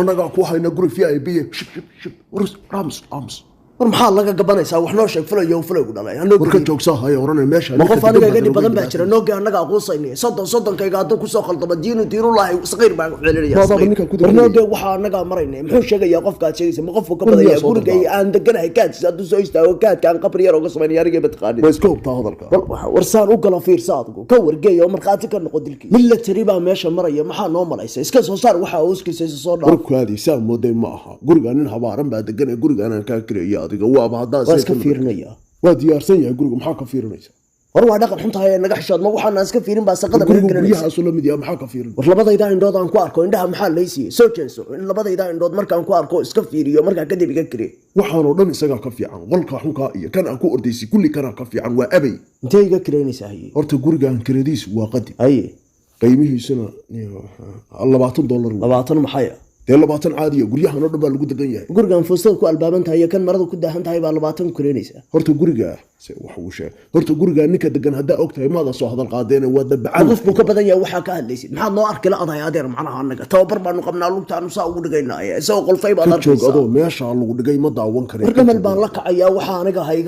أنا قاعد كوها نقول في أي بيه شب رامس maxaa laga gabanaysaa wax noo sheeg fulayo wada lay warka joogsaha ay oranay meesha ma qof aniga gadi badan baa jira nooga anaga aqoonsaynay sodonkayga hadda ku soo khaldama diinulaahi saqiir baan ku celinaya nooga waxa anaga maraynay muxuu sheegaya qofka aad sheegaysa ma qofku ka badaya guriga aan deganahay kaadis haduu soo istaago kaadka aan qabri yar uga sameeyay ariga badqaadin ma iska hubtaa hadalka warsaan u gala fiirsaadku ka wargeeyo marxaati ka noqo dilkii military baa meesha maraya maxaa noo malaysa iska soo saar waxa uu iskiisa soo dhaaf warkaadi saa mooday ma aha guriga nin habaaran baa deganay guriga aan ka kireeyo adiga waaba hadaa iska fiirinaya waa diyaarsan yahay guriga maxaa ka fiirinaysa war waa dhaqan xunta ay naga xishood ma waxaan iska fiirin baa saqada naga galanaysa guriga soo lamid yahay maxaa ka fiirin war labadayda indhood aan ku arko indhaha maxaa leeysiiyay soo jeenso in labadayda indhood markaan ku arko iska fiiriyo markaa kadib iga kiree waxaan oo dhan isaga ka fiican walka xunka iyo kan aan ku ordaysi kulli kana ka fiican waa abay intee iga kireenaysaa horta gurigan kiradiis waa qadi qiimihiisuna $20 20 maxay $20 caadiya guryahan oo dhan baa lagu degan yahay gurigan fuustada ku albaaban tahay kan marada ku daahan tahay baa 20 kireenaysa horta guriga wax uu sheeg horta guriga ninka degan hadaa ogtahay maada soo hadal qaadeen waa dabacad qof buu ka badan yahay waxa ka hadlaysid maxaad noo arki la aday adeer macnaha anaga tababar baanu qabnaa lugtaanu saa ugu dhigaynaa isagoo qolfay baad arkaysaa joog adoo meesha lagu dhigay ma daawan kareen marka baan la kacayaa waxa aniga hayga